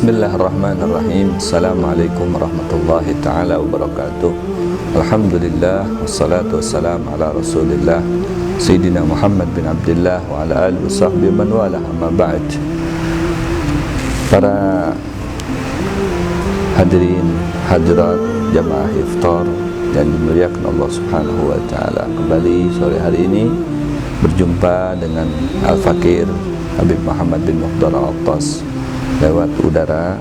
Bismillahirrahmanirrahim. Assalamualaikum warahmatullahi ta'ala wabarakatuh. Alhamdulillah, wassalatu wassalamu ala rasulillah Sayyidina Muhammad bin Abdullah wa ala alihi wa sahbihi man wala, amma ba'd. Para hadirin hadirat jamaah iftar yang dimuliakan Allah subhanahu wa ta'ala, kembali sore hari ini berjumpa dengan Al-Fakir Habib Muhammad bin Mukhtar Al-Attas lewat udara,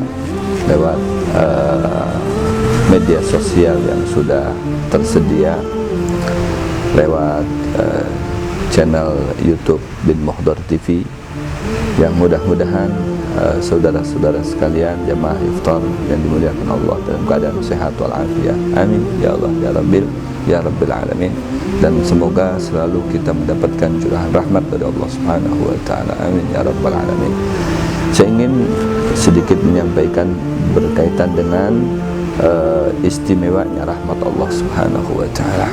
lewat media sosial yang sudah tersedia, lewat channel YouTube bin Muhdar TV, yang mudah-mudahan saudara-saudara sekalian jamaah iftar yang dimuliakan Allah dalam keadaan sehat walafiat. Amin ya Allah ya Rabbil alamin. Dan semoga selalu kita mendapatkan curahan rahmat dari Allah Subhanahu wa taala. Amin ya Rabbal alamin. Saya ingin sedikit menyampaikan berkaitan dengan istimewanya rahmat Allah Subhanahu wa taala.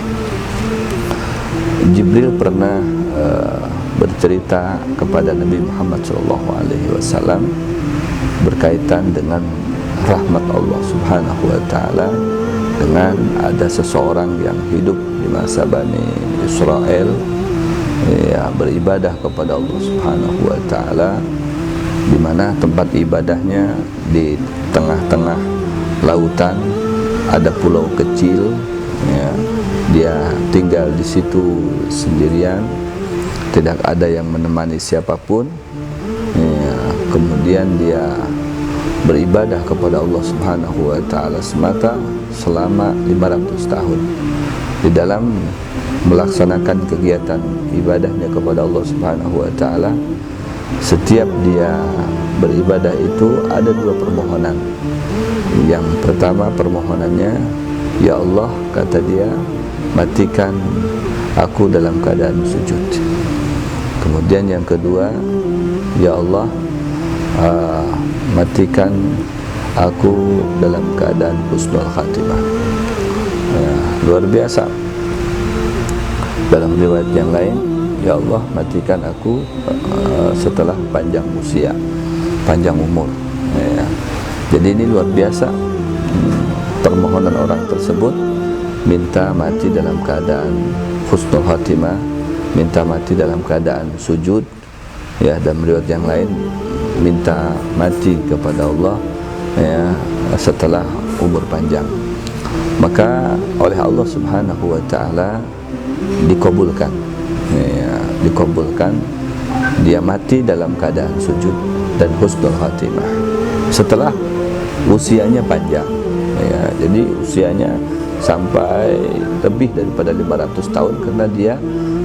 Jibril pernah bercerita kepada Nabi Muhammad SAW berkaitan dengan rahmat Allah Subhanahu wa taala, dengan ada seseorang yang hidup di masa Bani Israel, ya, beribadah kepada Allah Subhanahu wa taala, di mana tempat ibadahnya di tengah-tengah lautan, ada pulau kecil, ya, dia tinggal di situ sendirian, tidak ada yang menemani siapapun, ya, kemudian dia beribadah kepada Allah Subhanahu wa taala semata selama 500 tahun. Di dalam melaksanakan kegiatan ibadahnya kepada Allah Subhanahu wa taala, setiap dia beribadah itu ada dua permohonan. Yang pertama permohonannya, ya Allah, kata dia, matikan aku dalam keadaan sujud. Kemudian yang kedua, ya Allah, matikan aku dalam keadaan husnul khatimah. Ya, luar biasa. Dalam riwayat yang lain, ya Allah, matikan aku setelah panjang usia, panjang umur, ya. Jadi ini luar biasa. Permohonan orang tersebut minta mati dalam keadaan husnul khatimah, minta mati dalam keadaan sujud, ya. Dan riwayat yang lain minta mati kepada Allah, ya, setelah umur panjang. Maka oleh Allah Subhanahu wa taala dikabulkan, ya, dikabulkan. Dia mati dalam keadaan sujud dan husnul khatimah setelah usianya panjang, ya. Jadi usianya sampai lebih daripada 500 tahun, karena dia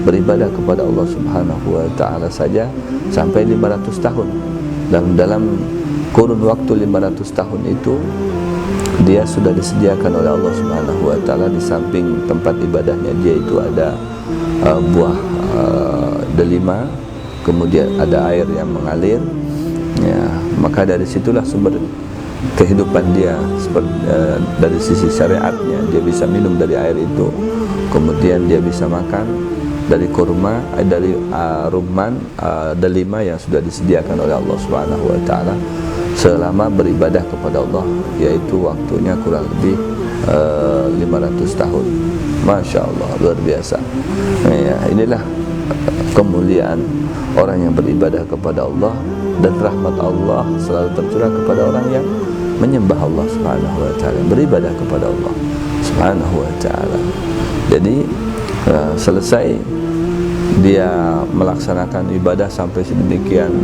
beribadah kepada Allah Subhanahu wa taala saja sampai 500 tahun. Dan dalam kurun waktu 500 tahun itu dia sudah disediakan oleh Allah Subhanahu wa taala, di samping tempat ibadahnya dia itu ada buah delima, kemudian ada air yang mengalir, ya. Maka dari situlah sumber kehidupan dia, dari sisi syariatnya dia bisa minum dari air itu, kemudian dia bisa makan dari kurma, dari rumman delima yang sudah disediakan oleh Allah Subhanahu wa taala selama beribadah kepada Allah, yaitu waktunya kurang lebih 500 tahun. Masya Allah, luar biasa, ya. Inilah kemuliaan orang yang beribadah kepada Allah, dan rahmat Allah selalu tercurah kepada orang yang menyembah Allah Subhanahu wa taala, beribadah kepada Allah Subhanahu wa taala. Jadi selesai dia melaksanakan ibadah sampai sedemikian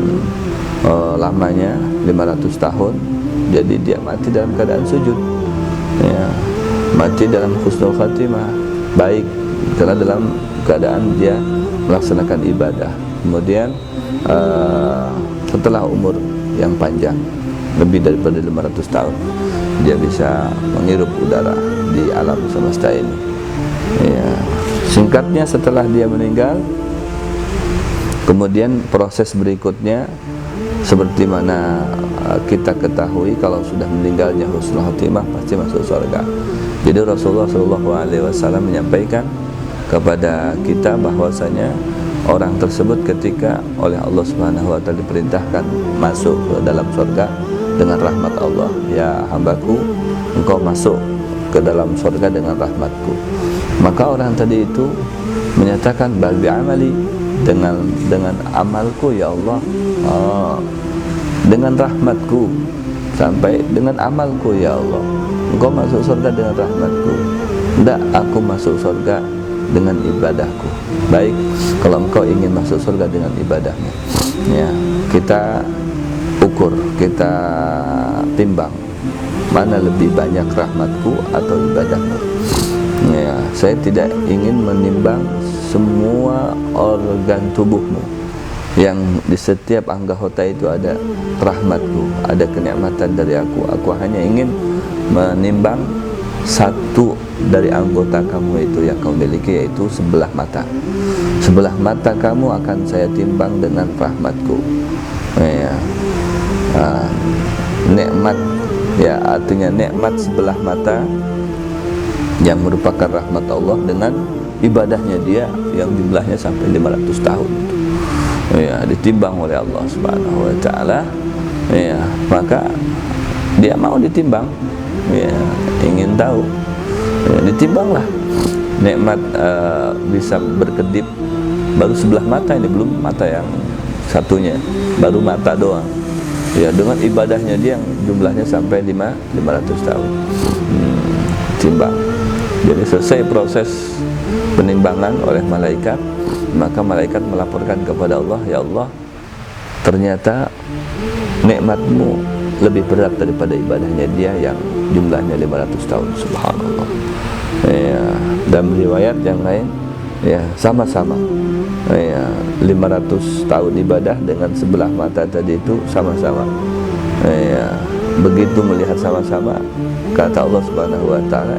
lamanya, 500 tahun, jadi dia mati dalam keadaan sujud, ya. Mati dalam husnul khatimah, baik, karena dalam keadaan dia melaksanakan ibadah. Kemudian setelah umur yang panjang, lebih daripada 500 tahun, dia bisa menghirup udara di alam semesta ini, ya. Singkatnya, setelah dia meninggal, kemudian proses berikutnya seperti mana kita ketahui, kalau sudah meninggalnya husnul khatimah pasti masuk surga. Jadi Rasulullah SAW menyampaikan kepada kita bahwasanya orang tersebut ketika oleh Allah Subhanahu wa taala diperintahkan masuk ke dalam surga, dengan rahmat Allah. Ya hambaku, engkau masuk ke dalam surga dengan rahmatku. Maka orang tadi itu menyatakan bal bi amali, dengan amalku ya Allah, dengan rahmatku, sampai dengan amalku ya Allah, engkau masuk surga dengan rahmatku. Tidak, aku masuk surga dengan ibadahku. Baik, kalau engkau ingin masuk surga dengan ibadahmu, ya kita ukur, kita timbang mana lebih banyak rahmatku atau ibadahmu. Ya, saya tidak ingin menimbang semua organ tubuhmu yang di setiap anggota itu ada rahmatku, ada kenikmatan dari aku. Aku hanya ingin menimbang satu dari anggota kamu itu yang kau miliki, yaitu sebelah mata. Sebelah mata kamu akan saya timbang dengan rahmatku. Ya, nikmat, ya artinya nikmat sebelah mata yang merupakan rahmat Allah dengan ibadahnya dia yang jumlahnya sampai 500 tahun itu, ya ditimbang oleh Allah Subhanahu wa taala. Ya, maka dia mau ditimbang, ya ingin tahu, ya ditimbanglah. Nikmat bisa berkedip baru sebelah mata ini, belum mata yang satunya, baru mata doang. Ya, dengan ibadahnya dia yang jumlahnya sampai 500 tahun. Timbang. Jadi selesai proses penimbangan oleh malaikat, maka malaikat melaporkan kepada Allah, ya Allah, ternyata nikmatmu lebih berat daripada ibadahnya dia yang jumlahnya 500 tahun. Subhanallah. Ya, dan riwayat yang lain, ya sama-sama, ya 500 tahun ibadah dengan sebelah mata tadi itu sama-sama. Ya, begitu melihat sama-sama, kata Allah Subhanahu wa taala,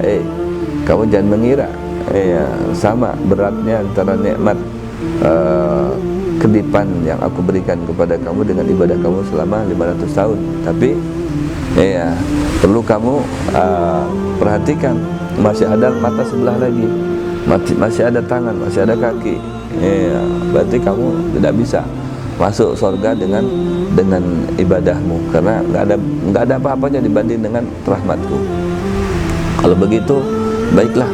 kamu jangan mengira sama beratnya antara nikmat kedipan yang aku berikan kepada kamu dengan ibadah kamu selama 500 tahun. Tapi perlu kamu perhatikan, masih ada mata sebelah lagi, masih ada tangan, masih ada kaki. Berarti kamu tidak bisa masuk surga dengan ibadahmu, karena nggak ada apa-apanya dibanding dengan rahmatku. Kalau begitu, baiklah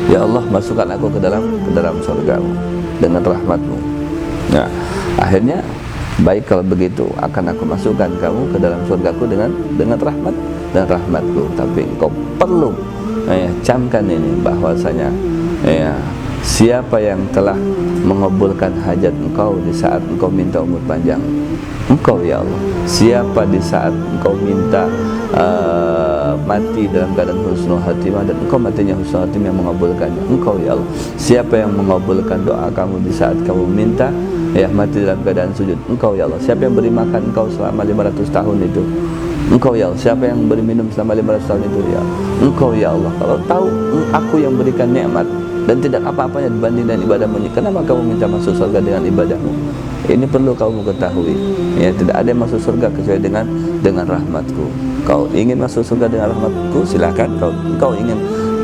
ya Allah, masukkan aku ke dalam surgamu dengan rahmatmu. Nah, akhirnya baik kalau begitu, akan aku masukkan kamu ke dalam surgaku dengan rahmat dan rahmatku. Tapi engkau perlu camkan ini, bahwasanya siapa yang telah mengabulkan hajat engkau di saat engkau minta umur panjang? Engkau ya Allah. Siapa di saat engkau minta mati dalam keadaan husnul khatimah dan engkau matinya husnul khatimah yang mengabulkannya? Engkau ya Allah. Siapa yang mengabulkan doa kamu di saat kamu minta mati dalam keadaan sujud? Engkau ya Allah. Siapa yang beri makan engkau selama 500 tahun itu? Engkau ya Allah. Siapa yang beri minum selama 500 tahun itu? Ya engkau ya Allah. Kalau tahu aku yang berikan nikmat dan tidak apa-apanya dibanding dengan ibadahmu, kenapa kamu minta masuk surga dengan ibadahmu? Ini perlu kamu ketahui, ya tidak ada yang masuk surga kecuali dengan rahmatku. Kau ingin masuk surga dengan rahmatku, silakan. Kalau kau ingin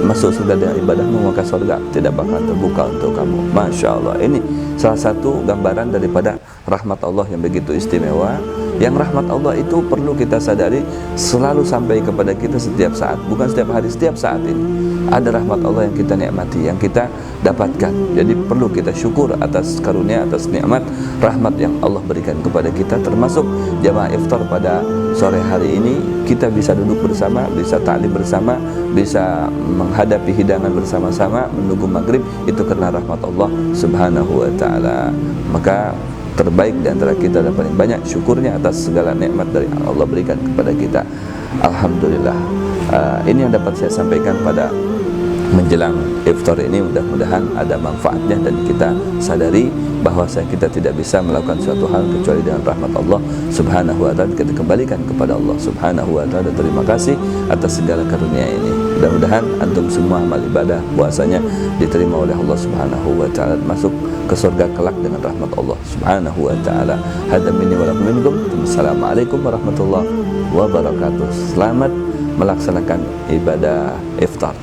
masuk surga dengan ibadahmu, maka surga tidak bakal terbuka untuk kamu. Masya Allah. Ini salah satu gambaran daripada rahmat Allah yang begitu istimewa. Yang rahmat Allah itu perlu kita sadari selalu sampai kepada kita setiap saat, bukan setiap hari, setiap saat ini ada rahmat Allah yang kita nikmati, yang kita dapatkan. Jadi perlu kita syukur atas karunia, atas nikmat rahmat yang Allah berikan kepada kita. Termasuk jamaah iftar pada sore hari ini, kita bisa duduk bersama, bisa ta'lim bersama, bisa menghadapi hidangan bersama-sama, menunggu maghrib, itu karena rahmat Allah Subhanahu wa ta'ala. Maka terbaik di antara kita dan paling banyak syukurnya atas segala nikmat dari Allah berikan kepada kita. Alhamdulillah. Ini yang dapat saya sampaikan pada menjelang iftar ini. Mudah-mudahan ada manfaatnya dan kita sadari bahwa kita tidak bisa melakukan suatu hal kecuali dengan rahmat Allah Subhanahu wa ta'ala. Kita kembalikan kepada Allah Subhanahu wa ta'ala. Terima kasih atas segala karunia ini. Mudah-mudahan antum semua amal ibadah puasanya diterima oleh Allah Subhanahu wa ta'ala, masuk ke surga kelak dengan rahmat Allah Subhanahu wa ta'ala. Hadza minni wa lakum minkum. Assalamualaikum warahmatullahi wabarakatuh. Selamat melaksanakan ibadah iftar.